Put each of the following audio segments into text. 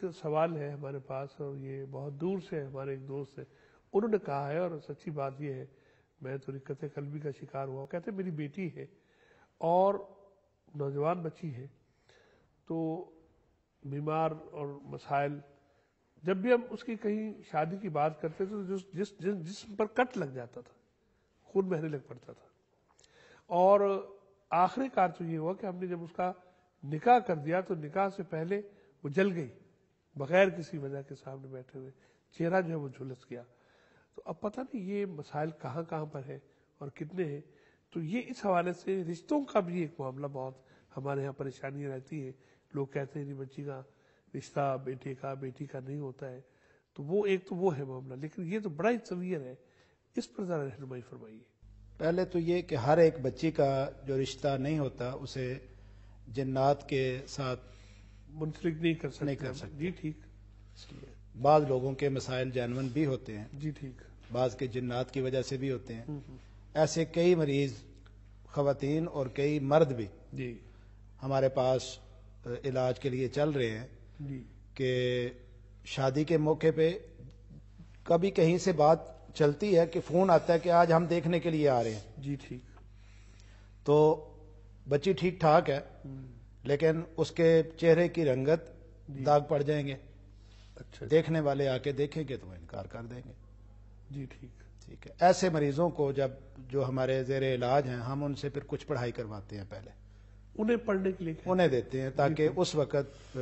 ایک سوال ہے ہمارے پاس، اور یہ بہت دور سے ہمارے ایک دوست ہیں، انہوں نے کہا ہے، اور سچی بات یہ ہے، میں تو رقت قلبی کا شکار ہوا، کہتے میری بیٹی ہے اور نوجوان بچی ہے، تو بیمار اور مسائل، جب بھی ہم اس کی کہیں شادی کی بات کرتے تھے تو جسم پر کٹ لگ جاتا تھا، خون بہنے لگ پڑتا تھا، اور آخری کار تو یہ ہوا کہ ہم نے جب اس کا نکاح کر دیا تو نکاح سے پہلے وہ جل گئی، بغیر کسی وجہ کے سامنے بیٹھے ہوئے چہرہ جو ہے وہ جھلس گیا۔ تو اب پتہ نہیں یہ مسائل کہاں کہاں پر ہے اور کتنے ہیں، تو یہ اس حوالے سے رشتوں کا بھی ایک معاملہ بہت ہمارے یہاں پریشانیاں رہتی ہیں۔ لوگ کہتے ہیں کہ بچی کا رشتہ بیٹے کا بیٹی کا نہیں ہوتا ہے، تو وہ ایک تو وہ ہے معاملہ، لیکن یہ تو بڑا ہی طویل ہے، اس پر ذرا رہنمائی فرمائیے۔ پہلے تو یہ کہ ہر ایک بچی کا جو رشتہ نہیں ہوتا اسے جنات کے ساتھ منسلک نہیں کر سکتے۔ جی ٹھیک۔ بعض لوگوں کے مسائل جینون بھی ہوتے ہیں، جی ٹھیک۔ بعض کے جنات کی وجہ سے بھی ہوتے ہیں۔ ایسے کئی مریض خواتین اور کئی مرد بھی جی ہمارے پاس علاج کے لیے چل رہے ہیں جی کہ شادی کے موقع پہ کبھی کہیں سے بات چلتی ہے کہ فون آتا ہے کہ آج ہم دیکھنے کے لیے آ رہے ہیں۔ جی ٹھیک۔ تو بچی ٹھیک ٹھاک ہے لیکن اس کے چہرے کی رنگت داغ پڑ جائیں گے، اچھا دیکھنے والے آ کے دیکھیں گے تو وہ انکار کر دیں گے۔ جی ٹھیک ٹھیک ہے، ایسے مریضوں کو جب جو ہمارے زیر علاج ہیں ہم ان سے پھر کچھ پڑھائی کرواتے ہیں، پہلے انہیں پڑھنے کے لیے انہیں دیتے ہیں تاکہ اس وقت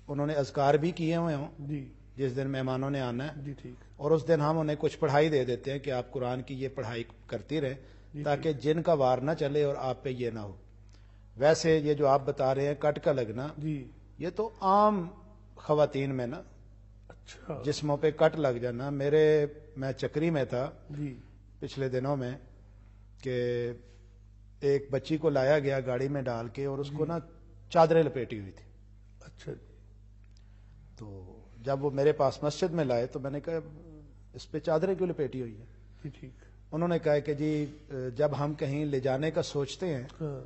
انہوں نے اذکار بھی کیے ہوئے ہوں جی جس دن مہمانوں نے آنا ہے، جی ٹھیک۔ اور اس دن ہم انہیں کچھ پڑھائی دے دیتے ہیں کہ آپ قرآن کی یہ پڑھائی کرتی رہیں تاکہ جن کا وار نہ چلے اور آپ پہ یہ نہ ہو۔ ویسے یہ جو آپ بتا رہے ہیں کٹ کا لگنا، جی یہ تو عام خواتین میں نا اچھا جسموں پہ کٹ لگ جانا۔ میں چکری میں تھا جی پچھلے دنوں میں کہ ایک بچی کو لایا گیا گاڑی میں ڈال کے اور اس کو نا چادریں لپیٹی ہوئی تھی۔ اچھا جی تو جب وہ میرے پاس مسجد میں لائے تو میں نے کہا اس پہ چادریں کیوں لپیٹی ہوئی ہیں؟ جی ٹھیک۔ انہوں نے کہا کہ جی جب ہم کہیں لے جانے کا سوچتے ہیں ہاں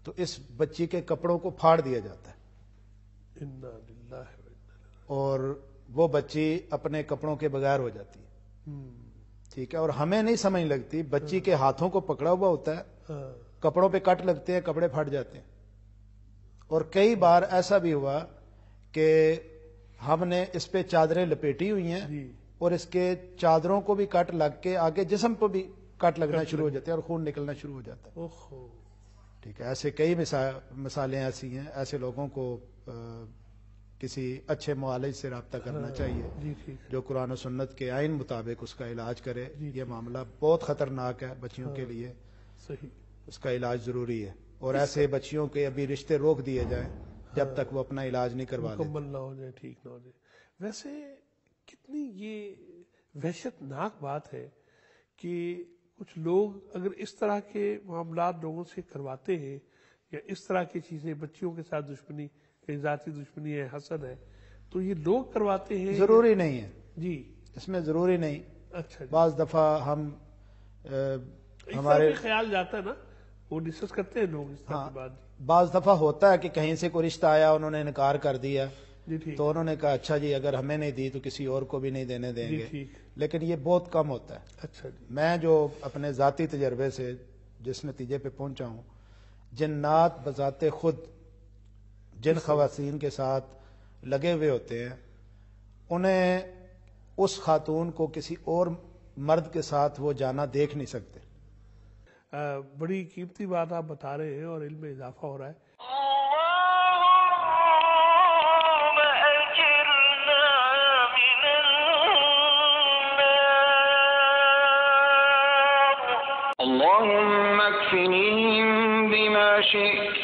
تو اس بچی کے کپڑوں کو پھاڑ دیا جاتا ہے انا للہ و انا الیہ اور وہ بچی اپنے کپڑوں کے بغیر ہو جاتی ہے۔ ٹھیک ہے، اور ہمیں نہیں سمجھ لگتی، بچی کے ہاتھوں کو پکڑا ہوا ہوتا ہے، ہاں کپڑوں پہ کٹ لگتے ہیں، کپڑے پھٹ جاتے ہیں۔ اور کئی بار ایسا بھی ہوا کہ ہم نے اس پہ چادریں لپیٹی ہوئی ہیں جی اور اس کے چادروں کو بھی کٹ لگ کے آگے جسم کو بھی کٹ لگنا شروع ہو جاتے ہیں اور خون نکلنا شروع ہو جاتا ہے۔ اوہو ٹھیک ہے، ایسے کئی مثالیں ایسی ہیں۔ ایسے لوگوں کو کسی اچھے معالج سے رابطہ کرنا چاہیے جی ٹھیک۔ جو قرآن و سنت کے آئین مطابق اس کا علاج کرے۔ جی یہ معاملہ بہت خطرناک ہے بچیوں کے لیے، صحیح۔ اس کا علاج ضروری ہے، اور ایسے بچیوں کے ابھی رشتے روک دیے جائیں جب تک وہ اپنا علاج نہیں کروا لیتے۔ مکمل نہ ہو جائے، ٹھیک نہ ہو جائے۔ ویسے کتنی یہ وحشت ناک بات ہے کہ کچھ لوگ اگر اس طرح کے معاملات لوگوں سے کرواتے ہیں یا اس طرح کی چیزیں، بچیوں کے ساتھ دشمنی، ذاتی دشمنی ہے، حسد ہے، تو یہ لوگ کرواتے ہیں۔ ضروری نہیں ہے جی اس میں، ضروری نہیں۔ اچھا جی، بعض دفعہ ہم ہمارے خیال جاتا ہے نا، وہ ڈسکس کرتے ہیں لوگ اس طرح کی بات۔ بعض دفعہ ہوتا ہے کہ کہیں سے کوئی رشتہ آیا انہوں نے انکار کر دیا جی ٹھیک۔ تو انہوں نے کہا اچھا جی اگر ہمیں نہیں دی تو کسی اور کو بھی نہیں دینے دیں جی گے، ٹھیک۔ لیکن یہ بہت کم ہوتا ہے۔ اچھا جی میں جو اپنے ذاتی تجربے سے جس نتیجے پہ پہنچا ہوں، جنات بذات خود جن خواتین کے ساتھ لگے ہوئے ہوتے ہیں انہیں اس خاتون کو کسی اور مرد کے ساتھ وہ جانا دیکھ نہیں سکتے۔ بڑی قیمتی بات آپ بتا رہے ہیں اور علم میں اضافہ ہو رہا ہے۔ اللهم اكفنيهم بما شئت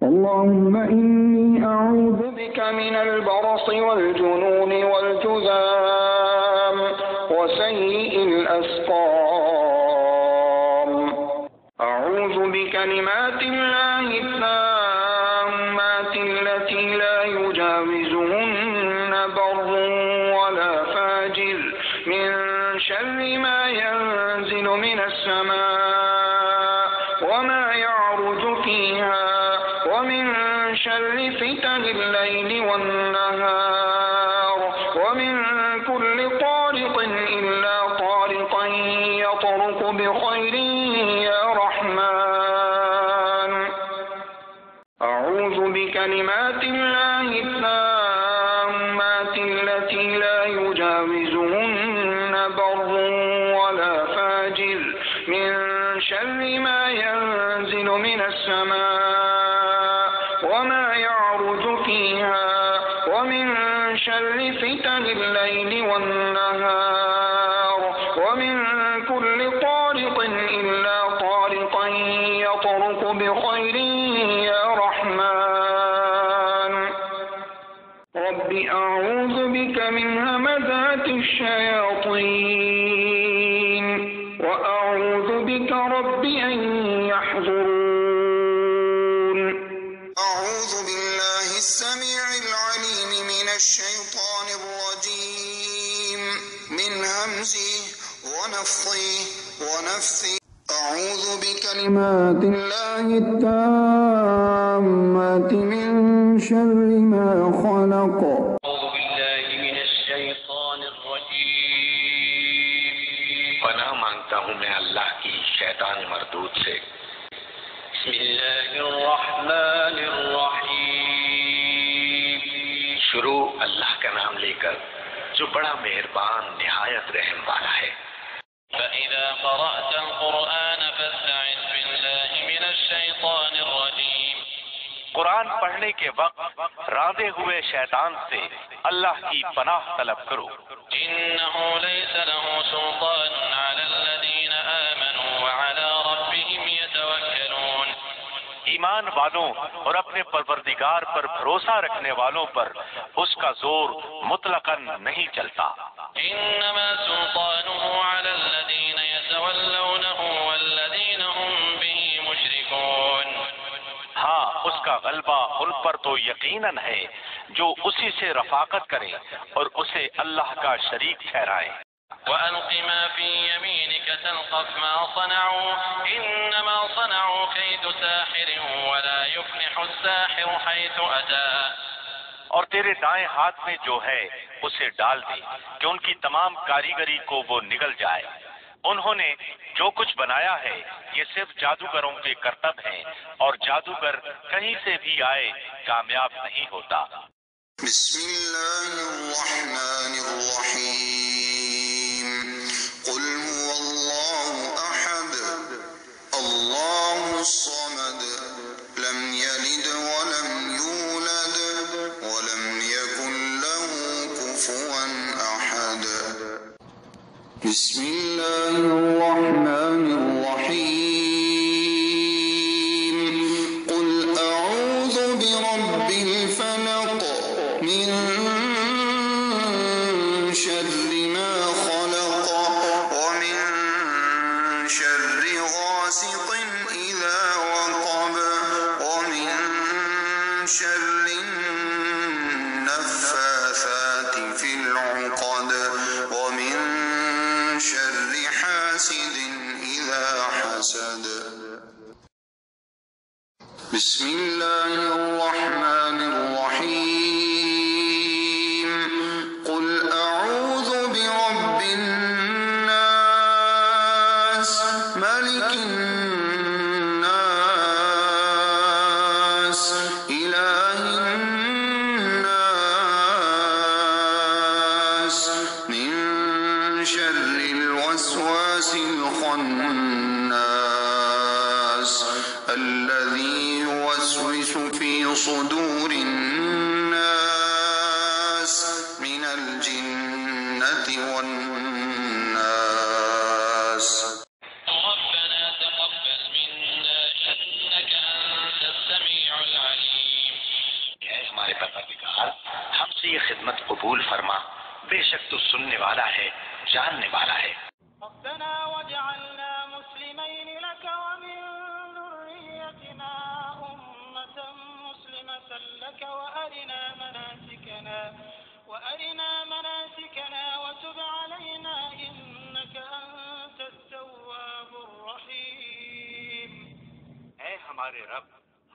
اللهم إني أعوذ بك من البرص والجنون والجذام وسيء الأسقام أعوذ بكلمات الله التامات التي لا يجاوزهن بر ولا فاجر من شر ما ينزل من السماء وما يعرج فيها ومن شر فتن الليل والنهار ومن كل طارق إلا طارقا يطرق بخير يا رحمن أعوذ بكلمات الله التامات التي لا يجاوزهن بر ولا فاجر من شر ما ينزل من السماء وما يعرج فيها ومن شر فتن الليل والنهار ومن كل طارق إلا طارقا يطرق بخير يا رحمن رب أعوذ بك من همزات الشياطين وأعوذ بك رب أن يحضرون أعوذ بالله السميع العليم من الشيطان الرجيم من همزه ونفثه ونفثه أعوذ بكلمات الله التامات من شر ما خلق أعوذ بالله من الشيطان الرجيم پناہ مانگتا ہوں میں اللہ کی شیطان مردود سے. بسم الله الرحمن الرحيم شروع اللہ کا نام لے کر جو بڑا مہربان نہایت رحم والا ہے. فإذا قرأت القرآن فاستعذ بالله من الشيطان الرجيم قرآن پڑھنے کے وقت راندے ہوئے شیطان سے اللہ کی پناہ طلب کرو. إنه ليس له سلطان على الذين آمنوا وعلى ربهم يتوكلون ایمان والوں اور اپنے پروردگار پر بھروسہ رکھنے والوں پر اس کا زور مطلقاً نہیں چلتا. إنما سلطانه على الذين يتولونه والذين هم به مشركون ہاں اس کا غلبہ ان پر تو یقیناً ہے جو اسی سے رفاقت کریں اور اسے اللہ کا شریک ٹھہرائیں. وألق ما في يمينك تلقف ما صنعوا إنما صنعوا كيد ساحر ولا يفلح الساحر حيث أتى اور تیرے دائیں ہاتھ میں جو ہے اسے ڈال دے کہ ان کی تمام کاریگری کو وہ نگل جائے. انہوں نے جو کچھ بنایا ہے یہ صرف جادوگروں کے کرتب ہیں اور جادوگر کہیں سے بھی آئے کامیاب نہیں ہوتا. بسم الله الرحمن الرحيم قل هو الله أحد الله الصمد لم يلد ولم يولد ولم يكن له كفوا أحد. بسم الله الرحمن الرحيم قل أعوذ برب الفلق من شر ما خلق ومن شر غاسق إذا وقب ومن شر النفاثات في العقد ومن شر حاسد إذا حسد. بسم الله الرحمن الرحيم قل أعوذ برب الناس ملك الناس إله الناس من شر الوسواس الخناس الذي يوسوس في صدور الناس من الجنة والناس. ربنا تقبل منا إنك أنت السميع العليم. اے ہمارے پروردگار ہم سے یہ خدمت قبول فرما، بے شک تو سننے والا ہے، جاننے والا ہے. ربنا واجعلنا مسلمين لك ومن ذريتنا أمة مسلمة لك وأرنا مناسكنا وتب علينا إنك ہمارے رب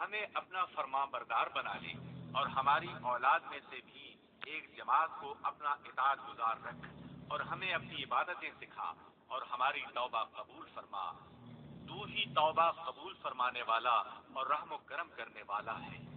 ہمیں اپنا فرما بردار بنا لے اور ہماری اولاد میں سے بھی ایک جماعت کو اپنا اطاعت گزار رکھ اور ہمیں اپنی عبادتیں سکھا اور ہماری توبہ قبول فرما. تو ہی توبہ قبول فرمانے والا اور رحم و کرم کرنے والا ہے.